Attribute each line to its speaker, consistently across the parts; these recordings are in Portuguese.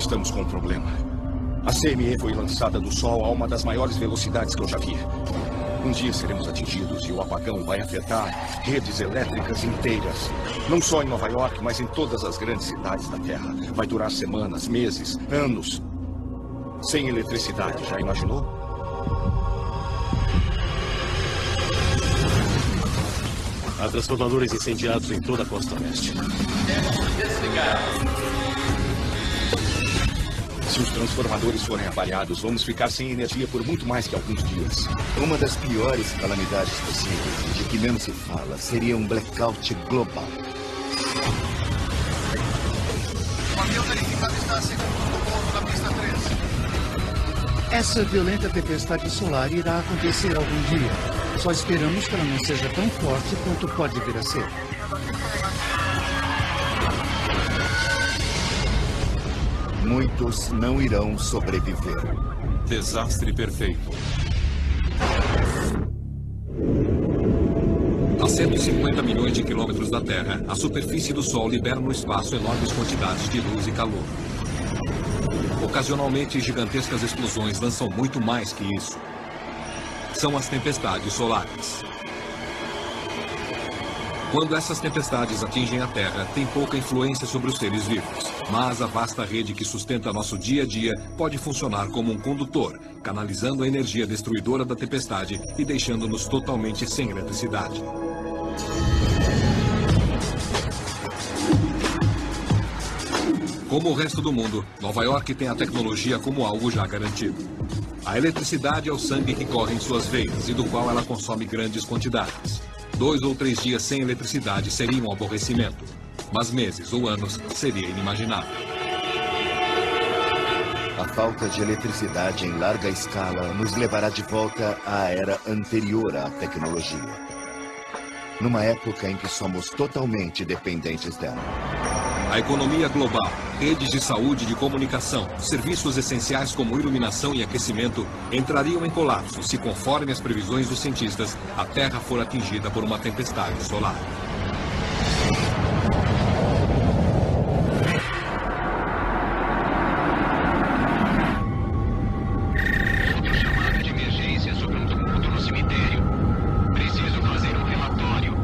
Speaker 1: Estamos com um problema. A CME foi lançada do Sol a uma das maiores velocidades que eu já vi. Um dia seremos atingidos e o apagão vai afetar redes elétricas inteiras. Não só em Nova York, mas em todas as grandes cidades da Terra. Vai durar semanas, meses, anos. Sem eletricidade, já imaginou?
Speaker 2: Há transformadores incendiados em toda a costa oeste.
Speaker 1: Se os transformadores forem avariados, vamos ficar sem energia por muito mais que alguns dias.
Speaker 3: Uma das piores calamidades possíveis, e de que menos se fala, seria um blackout global.
Speaker 4: O avião danificado está a segundo do ponto da pista 3.
Speaker 5: Essa violenta tempestade solar irá acontecer algum dia. Só esperamos que ela não seja tão forte quanto pode vir a ser.
Speaker 3: Muitos não irão sobreviver.
Speaker 6: Desastre perfeito. A 150 milhões de quilômetros da Terra, a superfície do Sol libera no espaço enormes quantidades de luz e calor. Ocasionalmente, gigantescas explosões lançam muito mais que isso. São as tempestades solares. Quando essas tempestades atingem a Terra, tem pouca influência sobre os seres vivos. Mas a vasta rede que sustenta nosso dia a dia pode funcionar como um condutor, canalizando a energia destruidora da tempestade e deixando-nos totalmente sem eletricidade. Como o resto do mundo, Nova York tem a tecnologia como algo já garantido. A eletricidade é o sangue que corre em suas veias e do qual ela consome grandes quantidades. 2 ou 3 dias sem eletricidade seria um aborrecimento, mas meses ou anos seria inimaginável.
Speaker 3: A falta de eletricidade em larga escala nos levará de volta à era anterior à tecnologia. Numa época em que somos totalmente dependentes dela.
Speaker 6: A economia global, redes de saúde e de comunicação, serviços essenciais como iluminação e aquecimento entrariam em colapso se, conforme as previsões dos cientistas, a Terra for atingida por uma tempestade solar.
Speaker 7: Outro chamado de emergência sobre um tumulto no cemitério. Preciso fazer um relatório.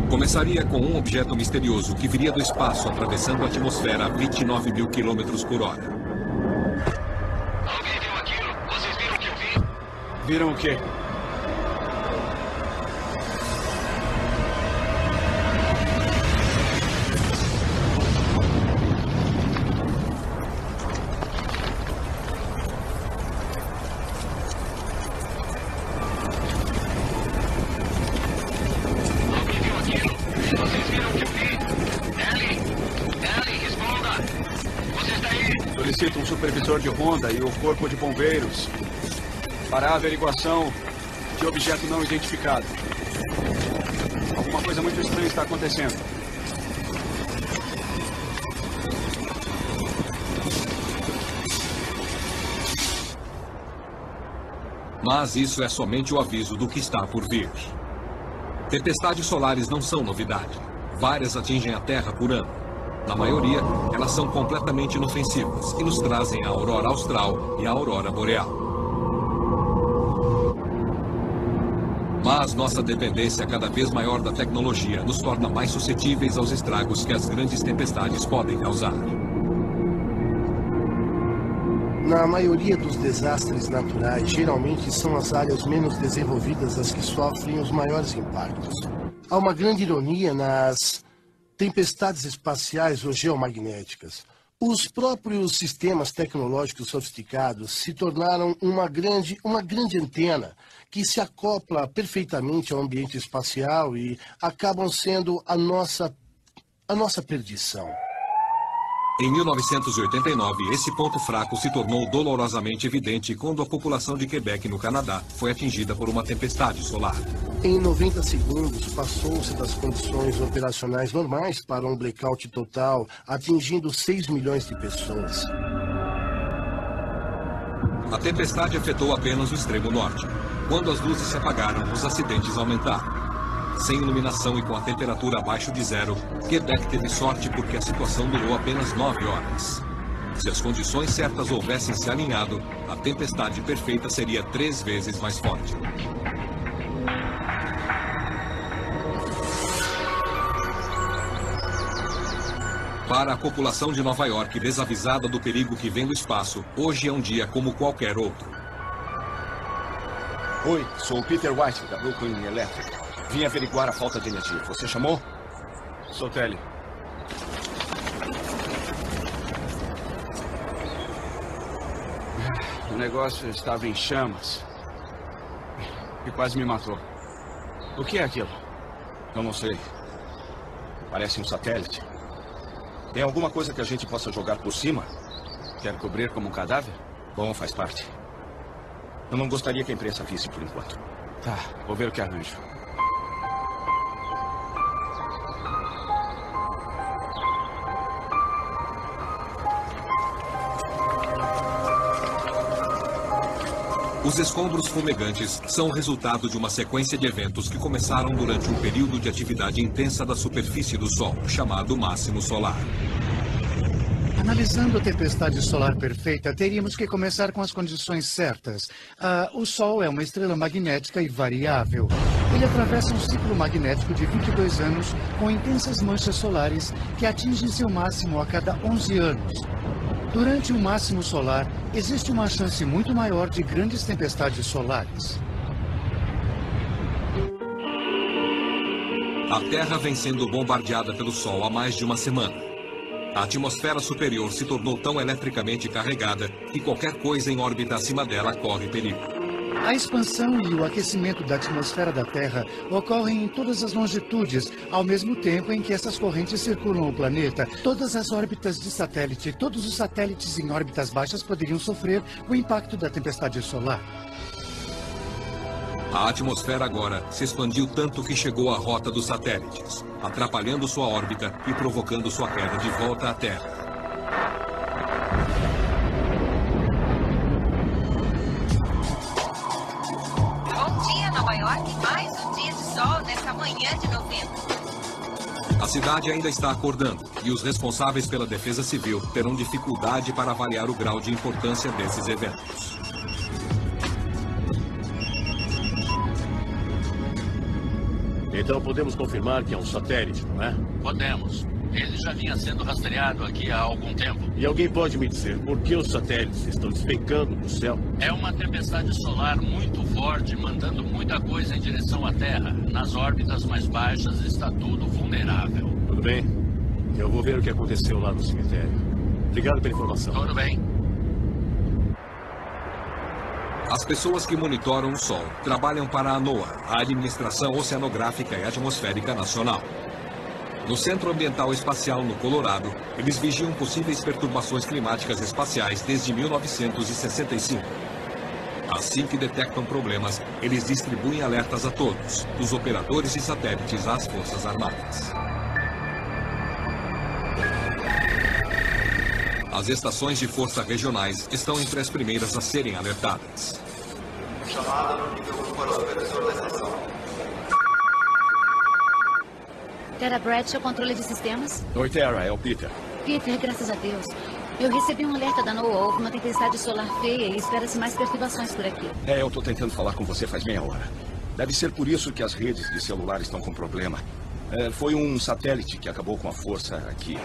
Speaker 6: Começaria com um objeto misterioso que viria do espaço atravessando a atmosfera a 29 mil quilômetros por hora.
Speaker 7: Alguém viu aquilo? Vocês viram o que eu vi?
Speaker 4: Viram o quê? Solicito um supervisor de ronda e o corpo de bombeiros para a averiguação de objeto não identificado. Alguma coisa muito estranha está acontecendo.
Speaker 6: Mas isso é somente o aviso do que está por vir. Tempestades solares não são novidade. Várias atingem a Terra por ano. Na maioria, elas são completamente inofensivas e nos trazem a aurora austral e a aurora boreal. Mas nossa dependência cada vez maior da tecnologia nos torna mais suscetíveis aos estragos que as grandes tempestades podem causar.
Speaker 8: Na maioria dos desastres naturais, geralmente são as áreas menos desenvolvidas as que sofrem os maiores impactos. Há uma grande ironia nas tempestades espaciais ou geomagnéticas. Os próprios sistemas tecnológicos sofisticados se tornaram uma grande antena que se acopla perfeitamente ao ambiente espacial e acabam sendo a nossa perdição.
Speaker 6: Em 1989, esse ponto fraco se tornou dolorosamente evidente quando a população de Quebec, no Canadá, foi atingida por uma tempestade solar.
Speaker 8: Em 90 segundos, passou-se das condições operacionais normais para um blackout total, atingindo 6 milhões de pessoas.
Speaker 6: A tempestade afetou apenas o extremo norte. Quando as luzes se apagaram, os acidentes aumentaram. sem iluminação e com a temperatura abaixo de zero, Quebec teve sorte porque a situação durou apenas 9 horas. Se as condições certas houvessem se alinhado, a tempestade perfeita seria 3 vezes mais forte. Para a população de Nova York, desavisada do perigo que vem do espaço, hoje é um dia como qualquer outro.
Speaker 1: Oi, sou o Peter White, da Brooklyn Electric. Vim averiguar a falta de energia. Você chamou?
Speaker 4: Sou Telly. O negócio estava em chamas. E quase me matou. O que é aquilo?
Speaker 1: Eu não sei. Parece um satélite. Tem alguma coisa que a gente possa jogar por cima?
Speaker 4: Quer cobrir como um cadáver?
Speaker 1: Bom, faz parte. Eu não gostaria que a imprensa visse por enquanto.
Speaker 4: Tá, vou ver o que arranjo.
Speaker 6: Os escombros fumegantes são o resultado de uma sequência de eventos que começaram durante um período de atividade intensa da superfície do Sol, chamado máximo solar.
Speaker 5: Analisando a tempestade solar perfeita, teríamos que começar com as condições certas. O Sol é uma estrela magnética e variável. Ele atravessa um ciclo magnético de 22 anos com intensas manchas solares que atingem seu máximo a cada 11 anos. Durante o máximo solar, existe uma chance muito maior de grandes tempestades solares.
Speaker 6: A Terra vem sendo bombardeada pelo Sol há mais de uma semana. A atmosfera superior se tornou tão eletricamente carregada que qualquer coisa em órbita acima dela corre perigo.
Speaker 5: A expansão e o aquecimento da atmosfera da Terra ocorrem em todas as longitudes, ao mesmo tempo em que essas correntes circulam o planeta. Todas as órbitas de satélite, todos os satélites em órbitas baixas poderiam sofrer o impacto da tempestade solar.
Speaker 6: A atmosfera agora se expandiu tanto que chegou à rota dos satélites, atrapalhando sua órbita e provocando sua queda de volta à Terra.
Speaker 9: Nova York, mais um dia de sol nessa manhã de novembro.
Speaker 6: A cidade ainda está acordando e os responsáveis pela defesa civil terão dificuldade para avaliar o grau de importância desses eventos.
Speaker 2: Então podemos confirmar que é um satélite, não é?
Speaker 10: Podemos. Ele já vinha sendo rastreado aqui há algum tempo.
Speaker 2: E alguém pode me dizer por que os satélites estão despencando do céu?
Speaker 10: É uma tempestade solar muito forte, mandando muita coisa em direção à Terra. Nas órbitas mais baixas está tudo vulnerável.
Speaker 2: Tudo bem. Eu vou ver o que aconteceu lá no cemitério. Obrigado pela informação.
Speaker 10: Tudo bem.
Speaker 6: As pessoas que monitoram o Sol trabalham para a NOAA, a Administração Oceanográfica e Atmosférica Nacional. No Centro Ambiental Espacial, no Colorado, eles vigiam possíveis perturbações climáticas espaciais desde 1965. Assim que detectam problemas, eles distribuem alertas a todos, dos operadores e satélites às Forças Armadas. As estações de força regionais estão entre as primeiras a serem alertadas.
Speaker 11: Chamada no nível 1 para o supervisor da estação.
Speaker 12: Tara Bradshaw, controle de sistemas?
Speaker 1: Oi, Tara, é o Peter.
Speaker 12: Peter, graças a Deus. Eu recebi um alerta da NOAA, houve uma tempestade solar feia e espera-se mais perturbações por aqui.
Speaker 1: Eu tô tentando falar com você faz meia hora. Deve ser por isso que as redes de celular estão com problema. Foi um satélite que acabou com a força aqui.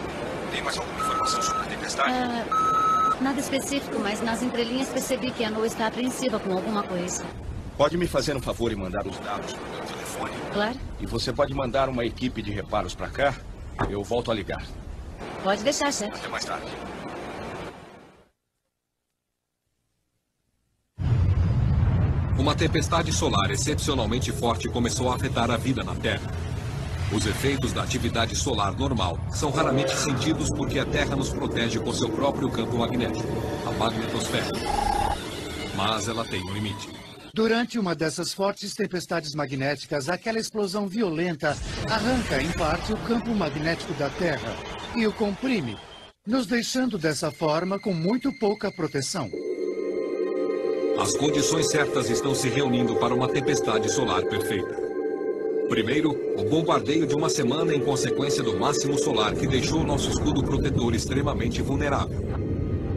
Speaker 1: Tem mais alguma informação sobre a tempestade?
Speaker 12: Nada específico, mas nas entrelinhas percebi que a NOAA está apreensiva com alguma coisa.
Speaker 1: Pode me fazer um favor e mandar os dados para o meu telefone?
Speaker 12: Claro.
Speaker 1: E você pode mandar uma equipe de reparos para cá? Eu volto a ligar.
Speaker 12: Pode deixar, chefe.
Speaker 1: Até mais tarde.
Speaker 6: Uma tempestade solar excepcionalmente forte começou a afetar a vida na Terra. Os efeitos da atividade solar normal são raramente sentidos porque a Terra nos protege com seu próprio campo magnético, a magnetosfera. Mas ela tem um limite.
Speaker 5: Durante uma dessas fortes tempestades magnéticas, aquela explosão violenta arranca, em parte, o campo magnético da Terra e o comprime, nos deixando dessa forma com muito pouca proteção.
Speaker 6: As condições certas estão se reunindo para uma tempestade solar perfeita. Primeiro, o bombardeio de uma semana em consequência do máximo solar que deixou nosso escudo protetor extremamente vulnerável.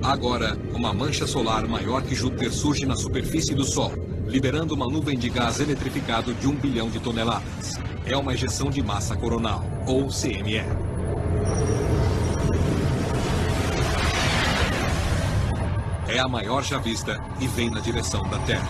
Speaker 6: Agora, uma mancha solar maior que Júpiter surge na superfície do Sol, liberando uma nuvem de gás eletrificado de 1 bilhão de toneladas. É uma ejeção de massa coronal, ou CME. É a maior já vista e vem na direção da Terra.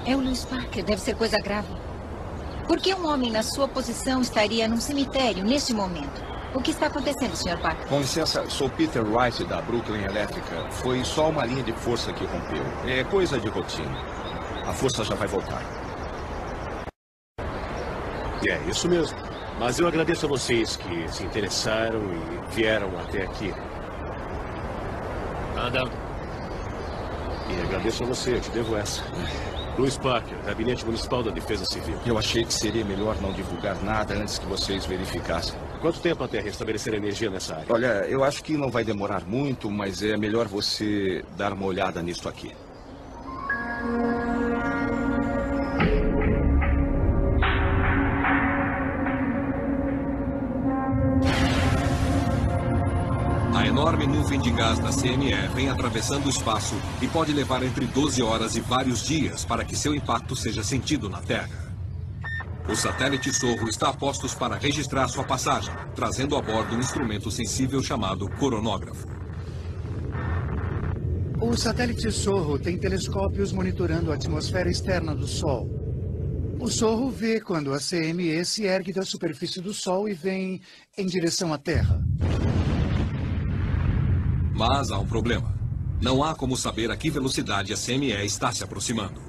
Speaker 9: É o Louis Parker, deve ser coisa grave. Por que um homem na sua posição estaria num cemitério neste momento? O que está acontecendo, Sr. Parker?
Speaker 1: Com licença, sou Peter Wright da Brooklyn Elétrica. Foi só uma linha de força que rompeu. É coisa de rotina. A força já vai voltar.
Speaker 2: É isso mesmo. Mas eu agradeço a vocês que se interessaram e vieram até aqui. Nada. E agradeço a você, eu te devo essa. Louis Parker, Gabinete Municipal da Defesa Civil.
Speaker 1: Eu achei que seria melhor não divulgar nada antes que vocês verificassem.
Speaker 2: Quanto tempo até restabelecer a energia nessa área?
Speaker 1: Olha, eu acho que não vai demorar muito, mas é melhor você dar uma olhada nisso aqui.
Speaker 6: A enorme nuvem de gás da CME vem atravessando o espaço e pode levar entre 12 horas e vários dias para que seu impacto seja sentido na Terra. O satélite Sorro está a postos para registrar sua passagem, trazendo a bordo um instrumento sensível chamado coronógrafo.
Speaker 5: O satélite Sorro tem telescópios monitorando a atmosfera externa do Sol. O Sorro vê quando a CME se ergue da superfície do Sol e vem em direção à Terra.
Speaker 6: Mas há um problema. Não há como saber a que velocidade a CME está se aproximando.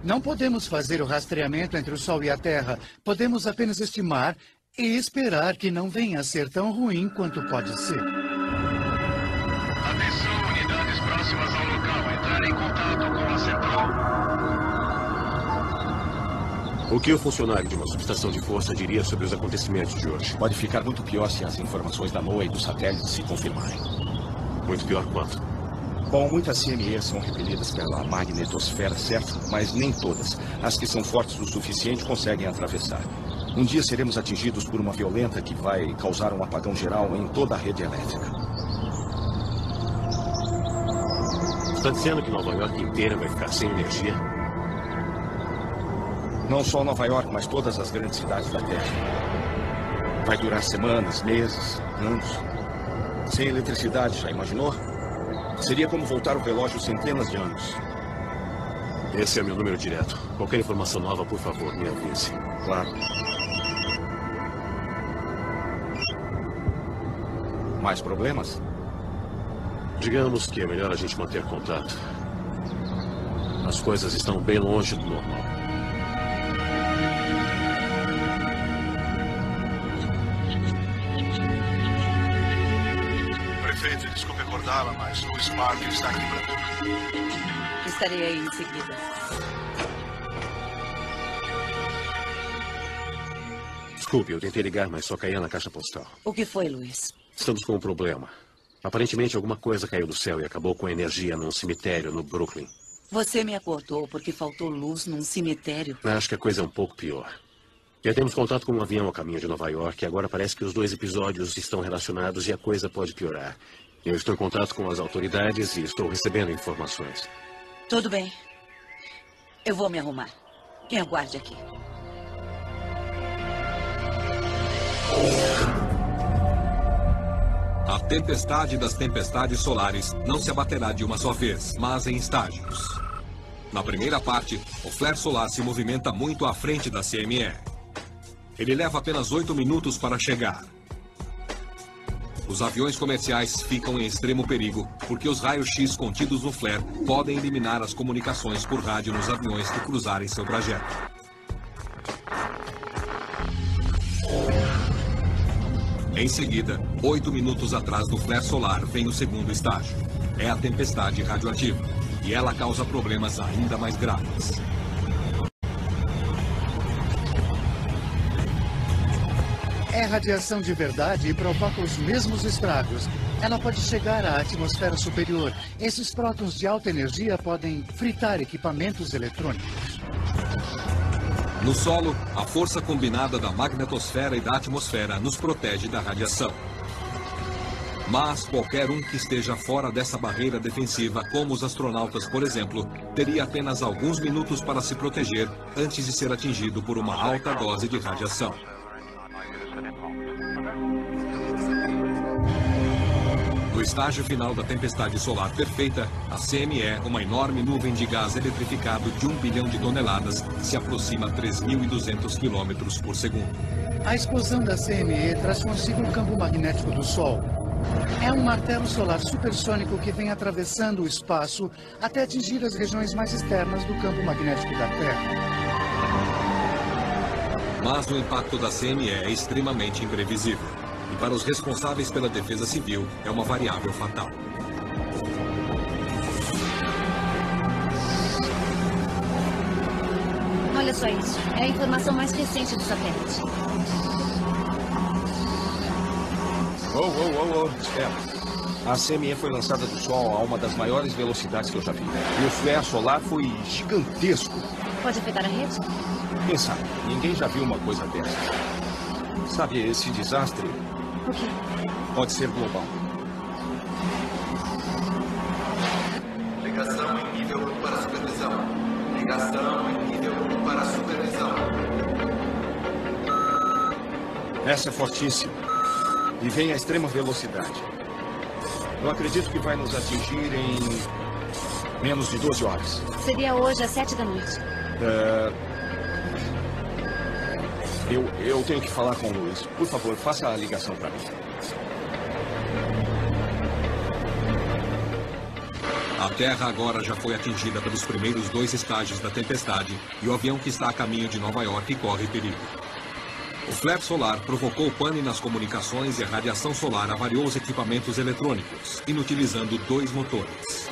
Speaker 5: Não podemos fazer o rastreamento entre o Sol e a Terra. Podemos apenas estimar e esperar que não venha a ser tão ruim quanto pode ser.
Speaker 7: Atenção, unidades próximas ao local. Entrar em contato com a central.
Speaker 2: O que o funcionário de uma subestação de força diria sobre os acontecimentos de hoje?
Speaker 1: Pode ficar muito pior se as informações da NOAA e do satélite se confirmarem.
Speaker 2: Muito pior quanto?
Speaker 1: Bom, muitas CMEs são repelidas pela magnetosfera, certo? Mas nem todas. As que são fortes o suficiente conseguem atravessar. Um dia seremos atingidos por uma violenta que vai causar um apagão geral em toda a rede elétrica.
Speaker 2: Está dizendo que Nova York inteira vai ficar sem energia?
Speaker 1: Não só Nova York, mas todas as grandes cidades da Terra. Vai durar semanas, meses, anos. Sem eletricidade, já imaginou? Seria como voltar o relógio centenas de anos.
Speaker 2: Esse é meu número direto. Qualquer informação nova, por favor, me avise.
Speaker 1: Claro. Mais problemas?
Speaker 2: Digamos que é melhor a gente manter contato. As coisas estão bem longe do normal.
Speaker 8: Prefeito, desculpe acordá-la, mas o Louis Parker está aqui para tudo.
Speaker 13: Estarei aí em seguida.
Speaker 2: Desculpe, eu tentei ligar, mas só caía na caixa postal.
Speaker 13: O que foi, Luiz?
Speaker 2: Estamos com um problema. Aparentemente alguma coisa caiu do céu e acabou com a energia num cemitério no Brooklyn.
Speaker 13: Você me acordou porque faltou luz num cemitério?
Speaker 2: Acho que a coisa é um pouco pior. Já temos contato com um avião a caminho de Nova York e agora parece que os dois episódios estão relacionados e a coisa pode piorar. Eu estou em contato com as autoridades e estou recebendo informações.
Speaker 13: Tudo bem. Eu vou me arrumar. Me aguarde aqui.
Speaker 6: A tempestade das tempestades solares não se abaterá de uma só vez, mas em estágios. Na primeira parte, o flare solar se movimenta muito à frente da CME. Ele leva apenas 8 minutos para chegar. Os aviões comerciais ficam em extremo perigo, porque os raios-x contidos no flare podem eliminar as comunicações por rádio nos aviões que cruzarem seu trajeto. Em seguida, 8 minutos atrás do flare solar, vem o segundo estágio. É a tempestade radioativa, e ela causa problemas ainda mais graves.
Speaker 5: radiação de verdade e provoca os mesmos estragos. Ela pode chegar à atmosfera superior. Esses prótons de alta energia podem fritar equipamentos eletrônicos.
Speaker 6: No solo, a força combinada da magnetosfera e da atmosfera nos protege da radiação. Mas qualquer um que esteja fora dessa barreira defensiva, como os astronautas, por exemplo, teria apenas alguns minutos para se proteger antes de ser atingido por uma alta dose de radiação. No estágio final da tempestade solar perfeita, a CME, uma enorme nuvem de gás eletrificado de 1 bilhão de toneladas, se aproxima a 3.200 km por segundo.
Speaker 5: A explosão da CME traz consigo o campo magnético do Sol. É um martelo solar supersônico que vem atravessando o espaço até atingir as regiões mais externas do campo magnético da Terra.
Speaker 6: Mas o impacto da CME é extremamente imprevisível. E para os responsáveis pela defesa civil, é uma variável fatal.
Speaker 12: Olha só isso. É a informação mais recente do satélite.
Speaker 1: Espera. A CME foi lançada do Sol a uma das maiores velocidades que eu já vi. E o flare solar foi gigantesco.
Speaker 12: Pode afetar a rede?
Speaker 1: Quem sabe? Ninguém já viu uma coisa dessa. Sabe, esse desastre...
Speaker 12: O quê?
Speaker 1: Pode ser global.
Speaker 11: Ligação em nível 1 para supervisão. Ligação em nível 1 para supervisão.
Speaker 1: Essa é fortíssima. E vem a extrema velocidade. Eu acredito que vai nos atingir em menos de 12 horas.
Speaker 12: Seria hoje às 7 da noite.
Speaker 1: Eu tenho que falar com o Luiz. Por favor, faça a ligação para mim.
Speaker 6: A Terra agora já foi atingida pelos primeiros 2 estágios da tempestade e o avião que está a caminho de Nova York corre perigo. O flare solar provocou pane nas comunicações e a radiação solar avariou os equipamentos eletrônicos, inutilizando 2 motores.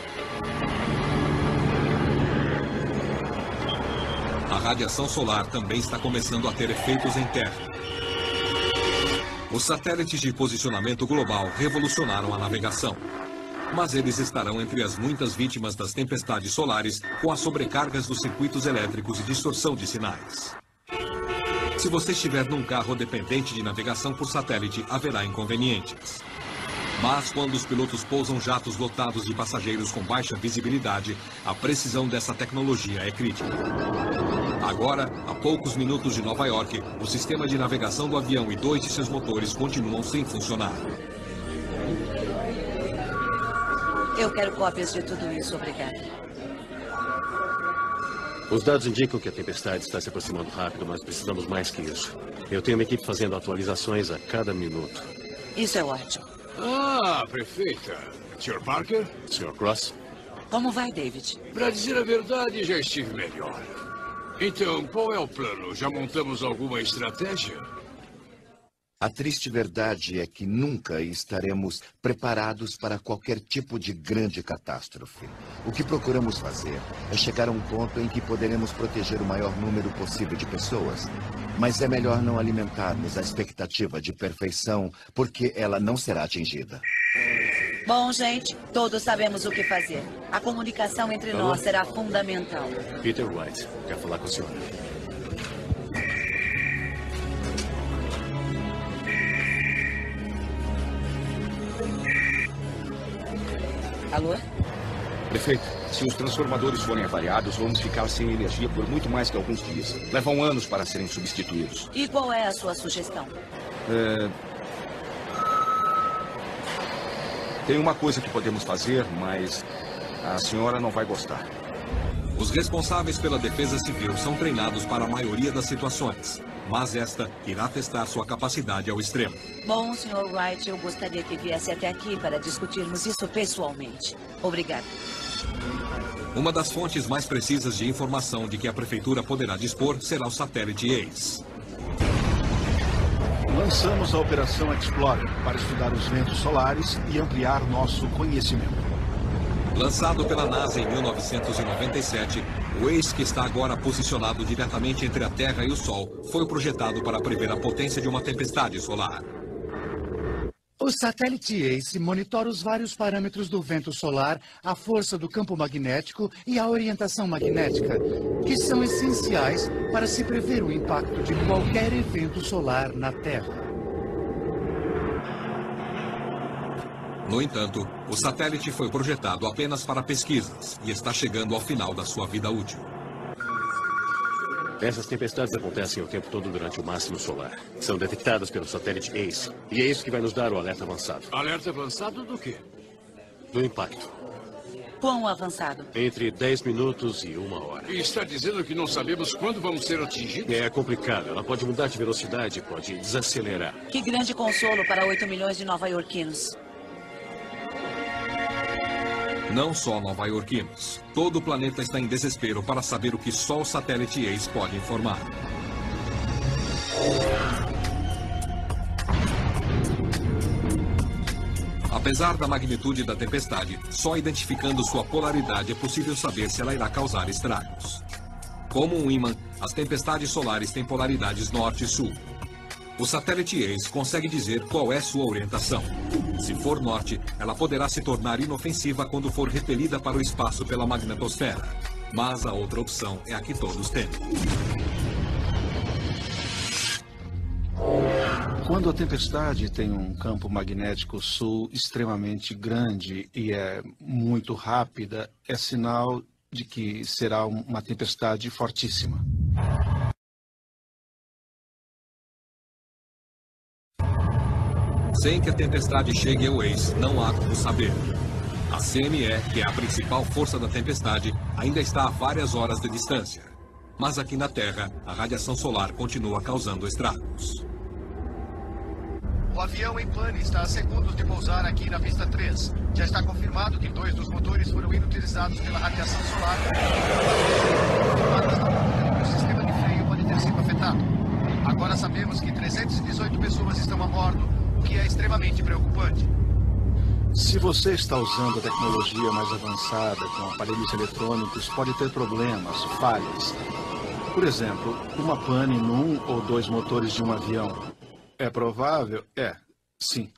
Speaker 6: A radiação solar também está começando a ter efeitos em terra. Os satélites de posicionamento global revolucionaram a navegação. Mas eles estarão entre as muitas vítimas das tempestades solares com as sobrecargas dos circuitos elétricos e distorção de sinais. Se você estiver num carro dependente de navegação por satélite, haverá inconvenientes. Mas quando os pilotos pousam jatos lotados de passageiros com baixa visibilidade, a precisão dessa tecnologia é crítica. Agora, a poucos minutos de Nova York, o sistema de navegação do avião e 2 de seus motores continuam sem funcionar.
Speaker 13: Eu quero cópias de tudo isso, obrigada.
Speaker 2: Os dados indicam que a tempestade está se aproximando rápido, mas precisamos mais que isso. Eu tenho uma equipe fazendo atualizações a cada minuto.
Speaker 13: Isso é ótimo.
Speaker 14: Ah, perfeita. Sr. Parker?
Speaker 2: Sr. Cross?
Speaker 13: Como vai, David?
Speaker 14: Para dizer a verdade, já estive melhor. Então, qual é o plano? Já montamos alguma estratégia?
Speaker 3: A triste verdade é que nunca estaremos preparados para qualquer tipo de grande catástrofe. O que procuramos fazer é chegar a um ponto em que poderemos proteger o maior número possível de pessoas. Mas é melhor não alimentarmos a expectativa de perfeição, porque ela não será atingida.
Speaker 13: Bom, gente, todos sabemos o que fazer. A comunicação entre nós será fundamental.
Speaker 2: Peter White, quer falar com a senhora.
Speaker 13: Alô?
Speaker 1: Prefeito, se os transformadores forem avariados, vamos ficar sem energia por muito mais que alguns dias. Levam anos para serem substituídos.
Speaker 13: E qual é a sua sugestão?
Speaker 1: Tem uma coisa que podemos fazer, mas a senhora não vai gostar.
Speaker 6: Os responsáveis pela defesa civil são treinados para a maioria das situações, mas esta irá testar sua capacidade ao extremo.
Speaker 13: Bom, Sr. Wright, eu gostaria que viesse até aqui para discutirmos isso pessoalmente. Obrigada.
Speaker 6: Uma das fontes mais precisas de informação de que a prefeitura poderá dispor será o satélite ACE.
Speaker 15: Lançamos a Operação Explorer para estudar os ventos solares e ampliar nosso conhecimento.
Speaker 6: Lançado pela NASA em 1997, o Ace, que está agora posicionado diretamente entre a Terra e o Sol, foi projetado para prever a potência de uma tempestade solar.
Speaker 5: O satélite ACE monitora os vários parâmetros do vento solar, a força do campo magnético e a orientação magnética, que são essenciais para se prever o impacto de qualquer evento solar na Terra.
Speaker 6: No entanto, o satélite foi projetado apenas para pesquisas e está chegando ao final da sua vida útil.
Speaker 2: Essas tempestades acontecem o tempo todo durante o máximo solar. São detectadas pelo satélite ACE. E é isso que vai nos dar o alerta avançado.
Speaker 14: Alerta avançado do quê?
Speaker 2: Do impacto.
Speaker 13: Quão avançado?
Speaker 2: Entre 10 minutos e 1 hora.
Speaker 14: E está dizendo que não sabemos quando vamos ser atingidos?
Speaker 2: É complicado. Ela pode mudar de velocidade, pode desacelerar.
Speaker 13: Que grande consolo para 8 milhões de nova-iorquinos.
Speaker 6: Não só nova-iorquinos. Todo o planeta está em desespero para saber o que só o satélite ACE pode informar. Apesar da magnitude da tempestade, só identificando sua polaridade é possível saber se ela irá causar estragos. Como um ímã, as tempestades solares têm polaridades norte e sul. O satélite ACE consegue dizer qual é sua orientação. Se for norte, ela poderá se tornar inofensiva quando for repelida para o espaço pela magnetosfera. Mas a outra opção é a que todos temem.
Speaker 1: Quando a tempestade tem um campo magnético sul extremamente grande e é muito rápida, é sinal de que será uma tempestade fortíssima.
Speaker 6: Sem que a tempestade chegue ao ACE, não há como saber. A CME, que é a principal força da tempestade, ainda está a várias horas de distância. Mas aqui na Terra, a radiação solar continua causando estragos.
Speaker 15: O avião em pane está a segundos de pousar aqui na pista 3. Já está confirmado que 2 dos motores foram inutilizados pela radiação solar. O sistema de freio pode ter sido afetado. Agora sabemos que 318 pessoas estão a bordo, o que é extremamente preocupante.
Speaker 1: Se você está usando a tecnologia mais avançada com aparelhos eletrônicos, pode ter problemas, falhas. Por exemplo, uma pane num ou 2 motores de um avião. É provável? É, sim.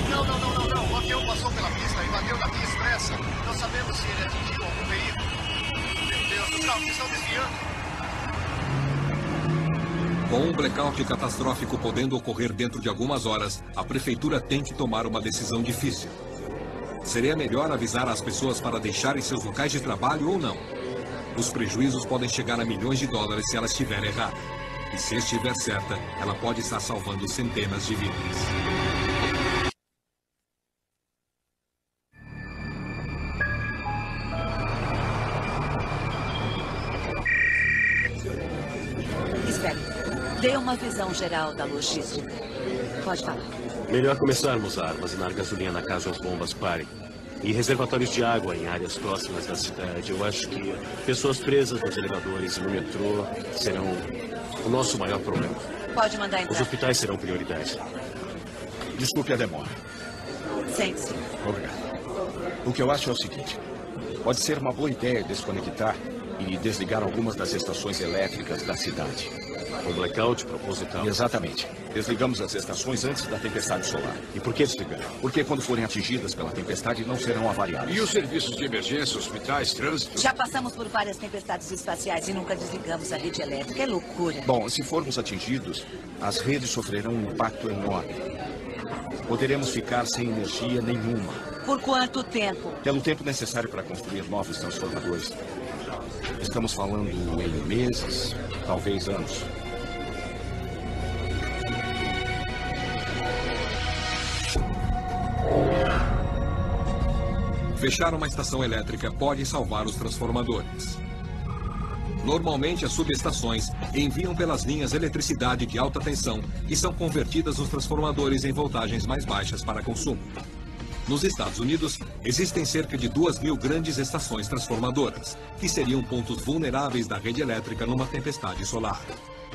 Speaker 15: Não. O avião passou pela pista e bateu na via expressa. Não sabemos se ele atingiu algum veículo. Meu Deus, os carros estão desviando.
Speaker 6: Com um blackout catastrófico podendo ocorrer dentro de algumas horas, a prefeitura tem que tomar uma decisão difícil. Seria melhor avisar as pessoas para deixarem seus locais de trabalho ou não? Os prejuízos podem chegar a milhões de dólares se ela estiver errada. E se estiver certa, ela pode estar salvando centenas de vidas.
Speaker 13: Espere. Dê uma visão geral da logística. Pode falar.
Speaker 2: Melhor começarmos a armazenar gasolina na caso as bombas parem. E reservatórios de água em áreas próximas da cidade. Eu acho que pessoas presas nos elevadores e no metrô serão o nosso maior problema.
Speaker 13: Pode mandar entrar.
Speaker 2: Os hospitais serão prioridade.
Speaker 1: Desculpe a demora.
Speaker 13: Sente-se.
Speaker 1: Obrigado. O que eu acho é o seguinte. Pode ser uma boa ideia desconectar e desligar algumas das estações elétricas da cidade.
Speaker 2: Um blackout proposital.
Speaker 1: Exatamente. Desligamos as estações antes da tempestade solar.
Speaker 2: E por que desligar?
Speaker 1: Porque quando forem atingidas pela tempestade não serão avariadas.
Speaker 14: E os serviços de emergência, hospitais, trânsito?
Speaker 13: Já passamos por várias tempestades espaciais e nunca desligamos a rede elétrica. É loucura.
Speaker 1: Bom, se formos atingidos, as redes sofrerão um impacto enorme. Poderemos ficar sem energia nenhuma.
Speaker 13: Por quanto tempo?
Speaker 1: Pelo tempo necessário para construir novos transformadores. Estamos falando em meses, talvez anos.
Speaker 6: Fechar uma estação elétrica pode salvar os transformadores. Normalmente, as subestações enviam pelas linhas eletricidade de alta tensão e são convertidas nos transformadores em voltagens mais baixas para consumo. Nos Estados Unidos, existem cerca de 2.000 grandes estações transformadoras, que seriam pontos vulneráveis da rede elétrica numa tempestade solar.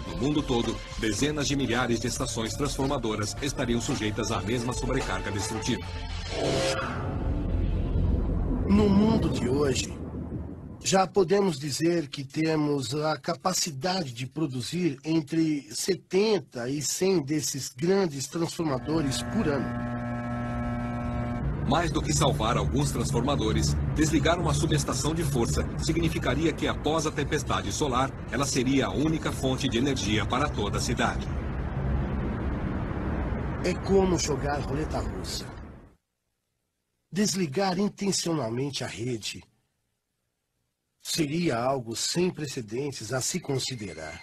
Speaker 6: No mundo todo, dezenas de milhares de estações transformadoras estariam sujeitas à mesma sobrecarga destrutiva.
Speaker 8: No mundo de hoje, já podemos dizer que temos a capacidade de produzir entre 70 e 100 desses grandes transformadores por ano.
Speaker 6: Mais do que salvar alguns transformadores, desligar uma subestação de força significaria que após a tempestade solar, ela seria a única fonte de energia para toda a cidade.
Speaker 8: É como jogar roleta russa. Desligar intencionalmente a rede seria algo sem precedentes a se considerar.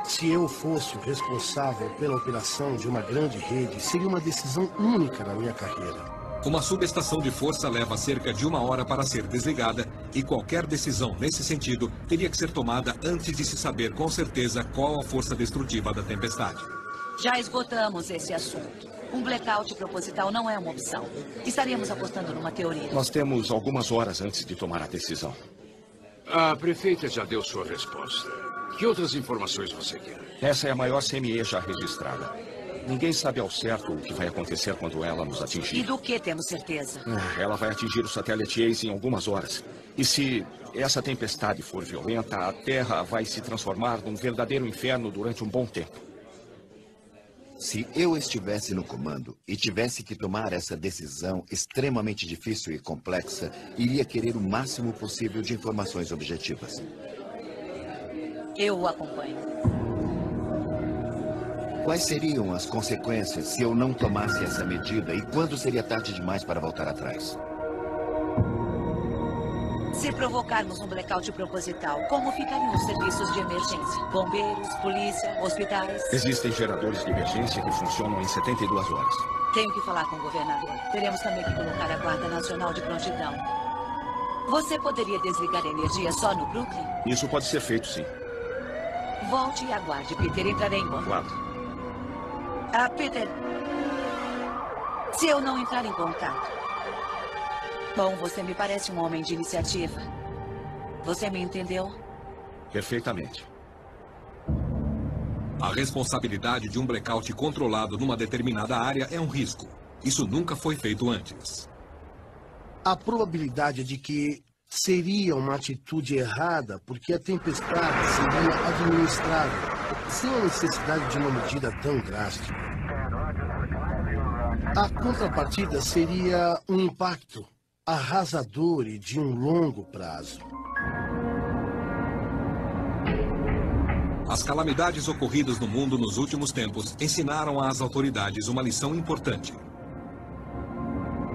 Speaker 8: Se eu fosse o responsável pela operação de uma grande rede, seria uma decisão única na minha carreira.
Speaker 6: Uma subestação de força leva cerca de 1 hora para ser desligada e qualquer decisão nesse sentido teria que ser tomada antes de se saber com certeza qual a força destrutiva da tempestade.
Speaker 13: Já esgotamos esse assunto. Um blackout proposital não é uma opção. Estaríamos apostando numa teoria.
Speaker 1: Nós temos algumas horas antes de tomar a decisão.
Speaker 14: A prefeita já deu sua resposta. Que outras informações você quer?
Speaker 1: Essa é a maior CME já registrada. Ninguém sabe ao certo o que vai acontecer quando ela nos atingir.
Speaker 13: E do que temos certeza?
Speaker 1: Ela vai atingir o satélite Ace em algumas horas. E se essa tempestade for violenta, a Terra vai se transformar num verdadeiro inferno durante um bom tempo.
Speaker 3: Se eu estivesse no comando e tivesse que tomar essa decisão extremamente difícil e complexa, iria querer o máximo possível de informações objetivas.
Speaker 13: Eu o acompanho.
Speaker 3: Quais seriam as consequências se eu não tomasse essa medida e quando seria tarde demais para voltar atrás?
Speaker 13: Se provocarmos um blackout proposital, como ficariam os serviços de emergência? Bombeiros, polícia, hospitais?
Speaker 1: Existem geradores de emergência que funcionam em 72 horas.
Speaker 13: Tenho que falar com o governador. Teremos também que colocar a Guarda Nacional de prontidão. Você poderia desligar a energia só no Brooklyn?
Speaker 1: Isso pode ser feito, sim.
Speaker 13: Volte e aguarde, Peter. Entrarei em contato.
Speaker 1: Claro.
Speaker 13: Peter, se eu não entrar em contato... Bom, você me parece um homem de iniciativa. Você me entendeu?
Speaker 1: Perfeitamente.
Speaker 6: A responsabilidade de um blackout controlado numa determinada área é um risco. Isso nunca foi feito antes.
Speaker 8: A probabilidade de que seria uma atitude errada porque a tempestade seria administrada sem a necessidade de uma medida tão drástica. A contrapartida seria um impacto arrasador e de um longo prazo.
Speaker 6: As calamidades ocorridas no mundo nos últimos tempos ensinaram às autoridades uma lição importante.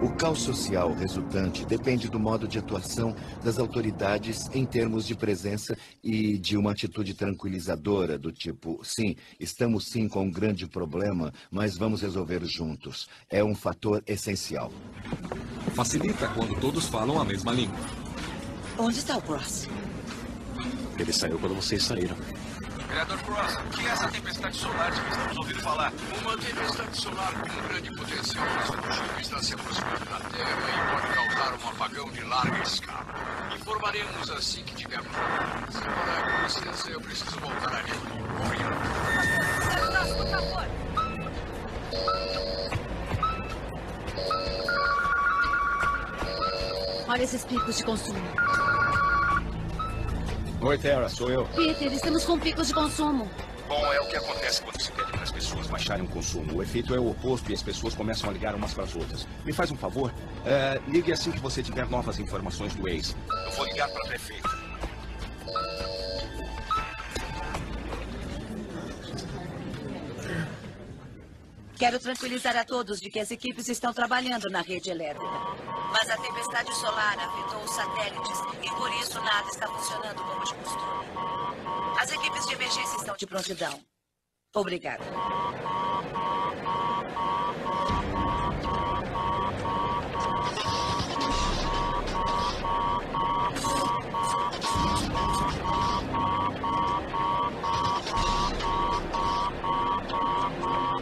Speaker 3: O caos social resultante depende do modo de atuação das autoridades em termos de presença e de uma atitude tranquilizadora do tipo, sim, estamos sim com um grande problema, mas vamos resolver juntos. É um fator essencial.
Speaker 6: Facilita quando todos falam a mesma língua.
Speaker 13: Onde está o Cross?
Speaker 2: Ele saiu quando vocês saíram.
Speaker 15: Vereador Cross, o que é essa tempestade solar que estamos ouvindo falar?
Speaker 14: Uma tempestade solar com grande potencial destrutivo está se aproximando da Terra e pode causar um apagão de larga escala. Informaremos assim que tivermos novidades. Agora, com licença, eu preciso voltar ali.
Speaker 13: Seu Cross, por favor.
Speaker 12: Olha esses picos de consumo.
Speaker 1: Oi, Tara, sou eu.
Speaker 12: Peter, estamos com picos de consumo.
Speaker 1: Bom, é o que acontece quando se pede para as pessoas baixarem o consumo. O efeito é o oposto e as pessoas começam a ligar umas para as outras. Me faz um favor? Ligue assim que você tiver novas informações do ex. Eu vou ligar para a prefeita.
Speaker 13: Quero tranquilizar a todos de que as equipes estão trabalhando na rede elétrica. Mas a tempestade solar afetou os satélites e por isso nada está funcionando como de costume. As equipes de emergência estão de prontidão. Obrigada.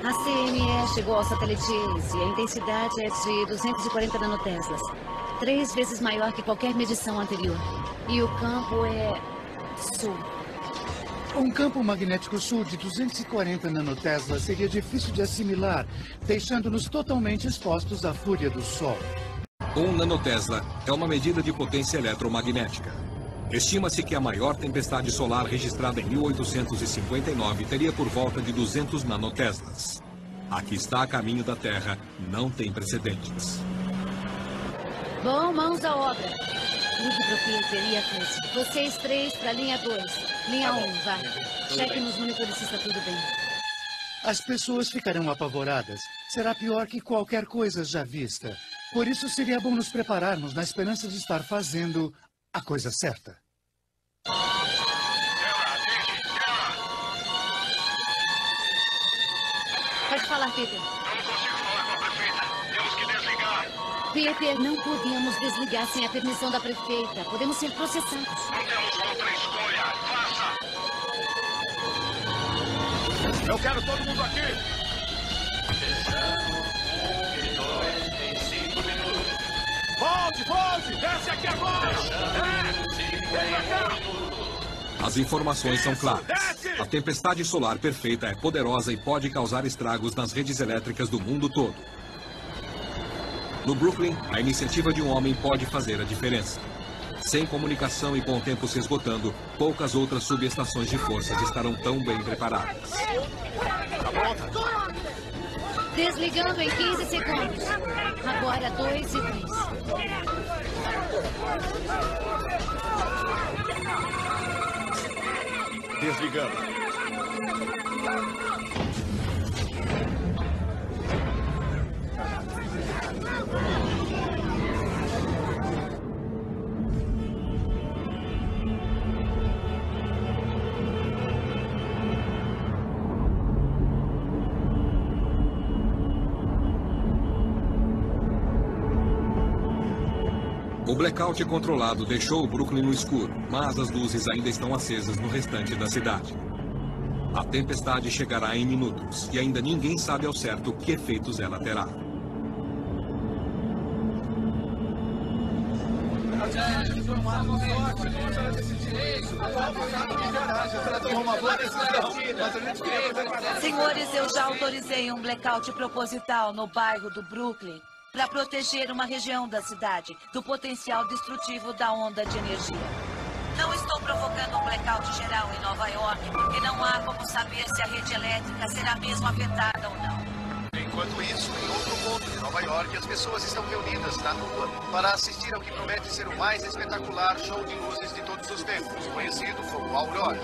Speaker 12: A CME chegou ao satélite Ace e a intensidade é de 240 nanoteslas. 3 vezes maior que qualquer medição anterior. E o campo é Sul.
Speaker 5: Um campo magnético sul de 240 nanotesla seria difícil de assimilar, deixando-nos totalmente expostos à fúria do Sol.
Speaker 6: 1 nanotesla é uma medida de potência eletromagnética. Estima-se que a maior tempestade solar registrada em 1859 teria por volta de 200 nanoteslas. A que está a caminho da Terra não tem precedentes.
Speaker 12: Bom, mãos à obra. Ligue para o Peter e a Chris. Vocês 3 para a linha 2. Linha 1, vá. Cheque nos monitores se está tudo bem.
Speaker 5: As pessoas ficarão apavoradas. Será pior que qualquer coisa já vista. Por isso seria bom nos prepararmos na esperança de estar fazendo a coisa certa.
Speaker 12: Pode falar, Peter.
Speaker 14: Não consigo falar com a prefeita. Temos que desligar.
Speaker 12: Peter, não podemos desligar sem a permissão da prefeita. Podemos ser processados.
Speaker 14: Não temos outra escolha. Faça!
Speaker 1: Eu quero todo mundo aqui!
Speaker 10: Atenção, 1 e 2 em 5 minutos.
Speaker 1: Volte! Desce aqui agora!
Speaker 6: As informações são claras. A tempestade solar perfeita é poderosa e pode causar estragos nas redes elétricas do mundo todo. No Brooklyn, a iniciativa de um homem pode fazer a diferença. Sem comunicação e com o tempo se esgotando, poucas outras subestações de forças estarão tão bem preparadas.
Speaker 12: Desligando em 15 segundos. Agora 2 e 3.
Speaker 1: Desligando.
Speaker 6: O blackout controlado deixou o Brooklyn no escuro, mas as luzes ainda estão acesas no restante da cidade. A tempestade chegará em minutos e ainda ninguém sabe ao certo que efeitos ela terá.
Speaker 13: Senhores, eu já autorizei um blackout proposital no bairro do Brooklyn para proteger uma região da cidade do potencial destrutivo da onda de energia. Não estou provocando um blackout geral em Nova York, porque não há como saber se a rede elétrica será mesmo afetada ou não.
Speaker 15: Enquanto isso, em outro ponto de Nova York, as pessoas estão reunidas na rua para assistir ao que promete ser o mais espetacular show de luzes de todos os tempos, conhecido como Aurora.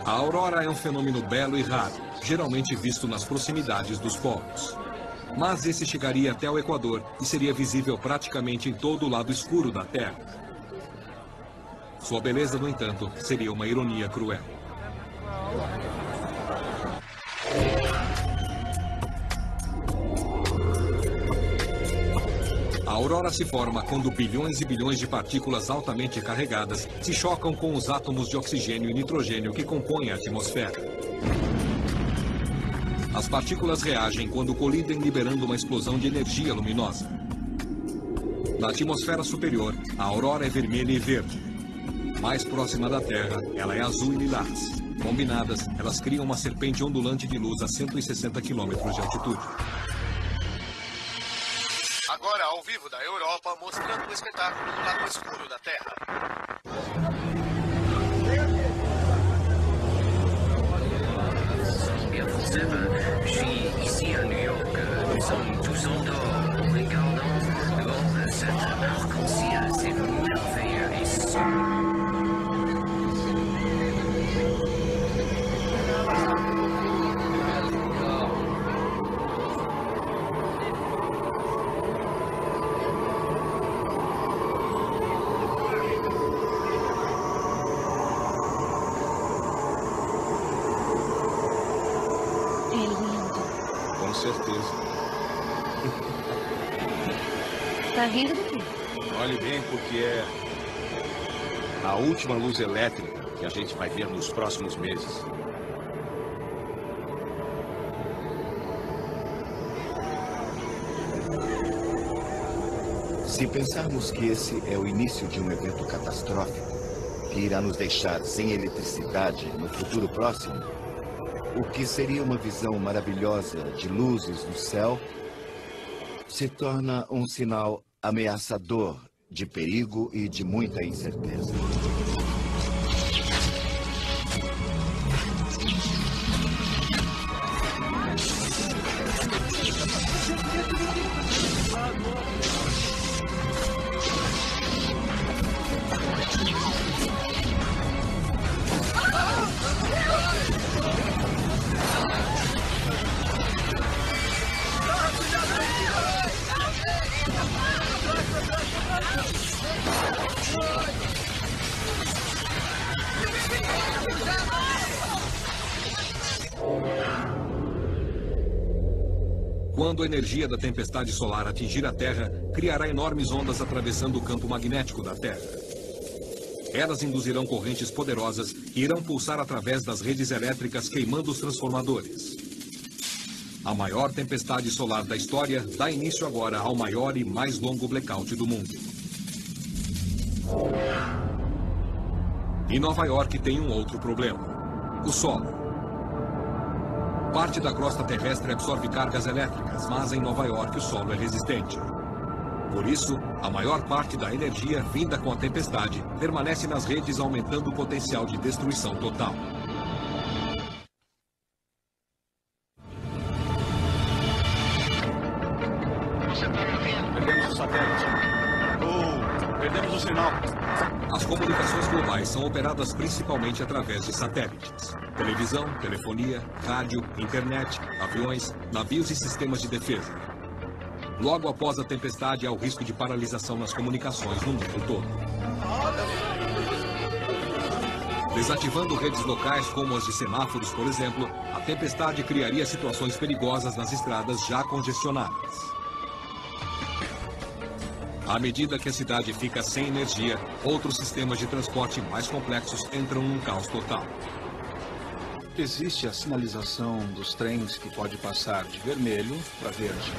Speaker 6: A aurora é um fenômeno belo e raro, geralmente visto nas proximidades dos polos. Mas esse chegaria até o Equador e seria visível praticamente em todo o lado escuro da Terra. Sua beleza, no entanto, seria uma ironia cruel. A aurora se forma quando bilhões e bilhões de partículas altamente carregadas se chocam com os átomos de oxigênio e nitrogênio que compõem a atmosfera. As partículas reagem quando colidem, liberando uma explosão de energia luminosa. Na atmosfera superior, a aurora é vermelha e verde. Mais próxima da Terra, ela é azul e lilás. Combinadas, elas criam uma serpente ondulante de luz a 160 km de altitude.
Speaker 15: Agora, ao vivo da Europa, mostrando o espetáculo do lado escuro da Terra.
Speaker 7: Je suis ici à New York. Nous sommes tous en dehors, regardant devant cet arc-en-ciel. C'est merveilleux et sombre.
Speaker 1: Com certeza.
Speaker 12: Tá rindo do quê?
Speaker 1: Olhe bem, porque é a última luz elétrica que a gente vai ver nos próximos meses.
Speaker 3: Se pensarmos que esse é o início de um evento catastrófico, que irá nos deixar sem eletricidade no futuro próximo, o que seria uma visão maravilhosa de luzes no céu, se torna um sinal ameaçador de perigo e de muita incerteza.
Speaker 6: Quando a energia da tempestade solar atingir a Terra, criará enormes ondas atravessando o campo magnético da Terra. Elas induzirão correntes poderosas e irão pulsar através das redes elétricas, queimando os transformadores. A maior tempestade solar da história dá início agora ao maior e mais longo blackout do mundo. E Nova York tem um outro problema: o solo. Parte da crosta terrestre absorve cargas elétricas, mas em Nova York o solo é resistente. Por isso, a maior parte da energia vinda com a tempestade permanece nas redes, aumentando o potencial de destruição total.
Speaker 4: Você está me ouvindo? Perdemos o satélite. Perdemos o sinal.
Speaker 6: As comunicações globais são operadas principalmente através de satélites. Televisão, telefonia, rádio, internet, aviões, navios e sistemas de defesa. Logo após a tempestade, há o risco de paralisação nas comunicações no mundo todo. Desativando redes locais como as de semáforos, por exemplo, a tempestade criaria situações perigosas nas estradas já congestionadas. À medida que a cidade fica sem energia, outros sistemas de transporte mais complexos entram num caos total.
Speaker 4: Existe a sinalização dos trens que pode passar de vermelho para verde.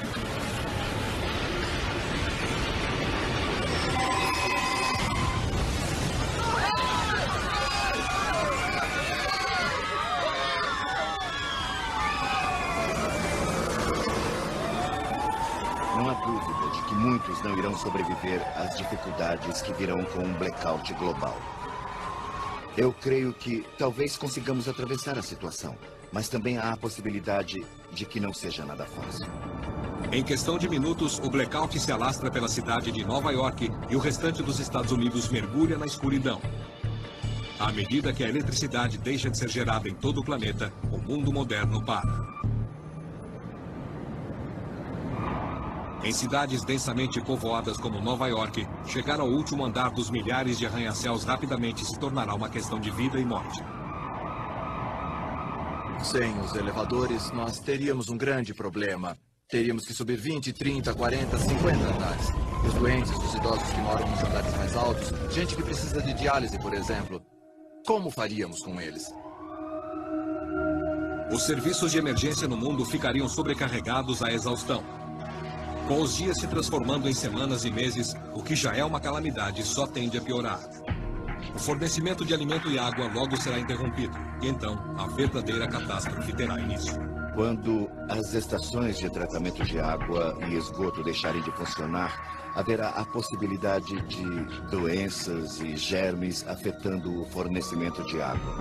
Speaker 3: Não há dúvida de que muitos não irão sobreviver às dificuldades que virão com um blackout global. Eu creio que talvez consigamos atravessar a situação, mas também há a possibilidade de que não seja nada fácil.
Speaker 6: Em questão de minutos, o blackout se alastra pela cidade de Nova York e o restante dos Estados Unidos mergulha na escuridão. À medida que a eletricidade deixa de ser gerada em todo o planeta, o mundo moderno para. Em cidades densamente povoadas como Nova York, chegar ao último andar dos milhares de arranha-céus rapidamente se tornará uma questão de vida e morte.
Speaker 16: Sem os elevadores, nós teríamos um grande problema. Teríamos que subir 20, 30, 40, 50 andares. Os doentes, os idosos que moram nos andares mais altos, gente que precisa de diálise, por exemplo. Como faríamos com eles?
Speaker 6: Os serviços de emergência no mundo ficariam sobrecarregados à exaustão. Com os dias se transformando em semanas e meses, o que já é uma calamidade só tende a piorar. O fornecimento de alimento e água logo será interrompido, e então a verdadeira catástrofe terá início.
Speaker 3: Quando as estações de tratamento de água e esgoto deixarem de funcionar, haverá a possibilidade de doenças e germes afetando o fornecimento de água.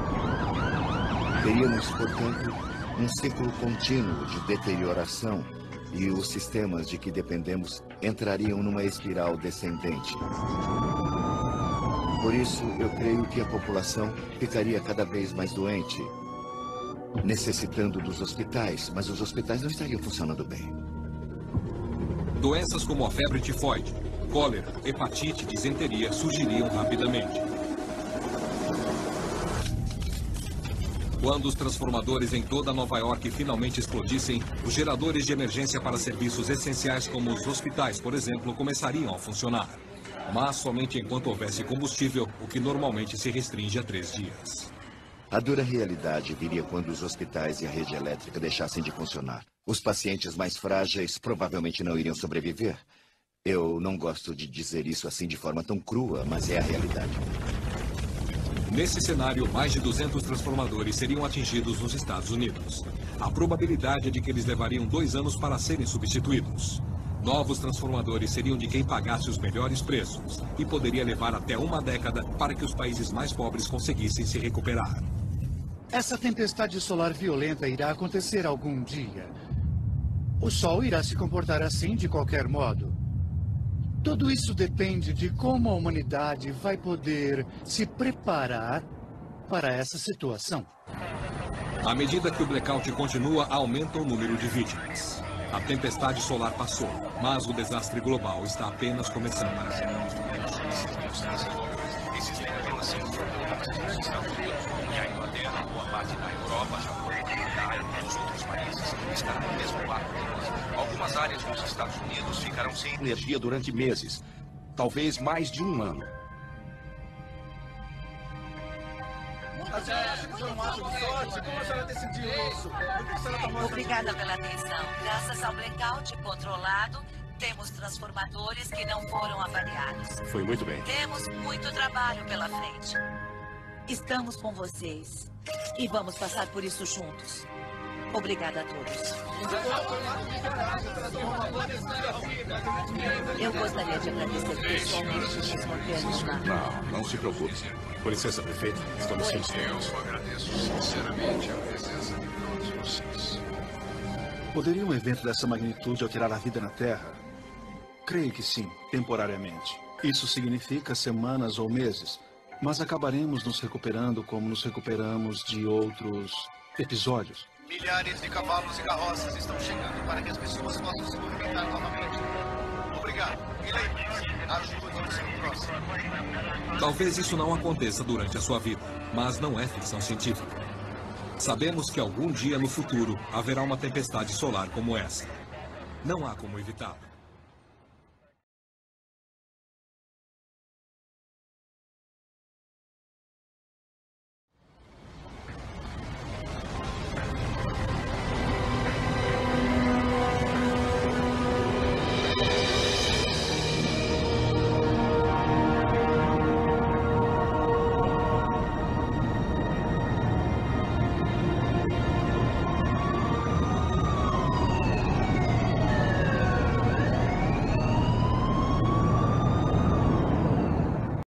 Speaker 3: Teríamos, portanto, um ciclo contínuo de deterioração e os sistemas de que dependemos entrariam numa espiral descendente. Por isso, eu creio que a população ficaria cada vez mais doente, necessitando dos hospitais, mas os hospitais não estariam funcionando bem.
Speaker 6: Doenças como a febre tifoide, cólera, hepatite e disenteria surgiriam rapidamente. Quando os transformadores em toda Nova York finalmente explodissem, os geradores de emergência para serviços essenciais como os hospitais, por exemplo, começariam a funcionar. Mas somente enquanto houvesse combustível, o que normalmente se restringe a 3 dias.
Speaker 3: A dura realidade viria quando os hospitais e a rede elétrica deixassem de funcionar. Os pacientes mais frágeis provavelmente não iriam sobreviver. Eu não gosto de dizer isso assim de forma tão crua, mas é a realidade.
Speaker 6: Nesse cenário, mais de 200 transformadores seriam atingidos nos Estados Unidos. A probabilidade é de que eles levariam 2 anos para serem substituídos. Novos transformadores seriam de quem pagasse os melhores preços e poderia levar até 1 década para que os países mais pobres conseguissem se recuperar.
Speaker 5: Essa tempestade solar violenta irá acontecer algum dia. O Sol irá se comportar assim de qualquer modo. Tudo isso depende de como a humanidade vai poder se preparar para essa situação.
Speaker 6: À medida que o blackout continua, aumenta o número de vítimas. A tempestade solar passou, mas o desastre global está apenas começando.
Speaker 1: Esses problemas são problemas dos Estados Unidos e a Inglaterra, boa parte da Europa, Japão, Canadá e os outros países estarão no mesmo barco. Algumas áreas dos Estados Unidos ficarão sem energia durante meses, talvez mais de 1 ano.
Speaker 13: Obrigada pela atenção. Graças ao blackout controlado, temos transformadores que não foram avaliados.
Speaker 2: Foi muito bem.
Speaker 13: Temos muito trabalho pela frente. Estamos com vocês e vamos passar por isso juntos. Obrigada a todos. Eu gostaria de agradecer pessoalmente por termos lá.
Speaker 1: Não se preocupe.
Speaker 2: Com licença, prefeito. Estamos sem
Speaker 14: Eu agradeço sinceramente a presença de todos vocês.
Speaker 4: Poderia um evento dessa magnitude alterar a vida na Terra? Creio que sim, temporariamente. Isso significa semanas ou meses, mas acabaremos nos recuperando como nos recuperamos de outros episódios.
Speaker 15: Milhares de cavalos e carroças estão chegando para que as pessoas possam se movimentar novamente. Obrigado. E lembre-se, ajude o seu próximo.
Speaker 6: Talvez isso não aconteça durante a sua vida, mas não é ficção científica. Sabemos que algum dia no futuro haverá uma tempestade solar como essa. Não há como evitá-la.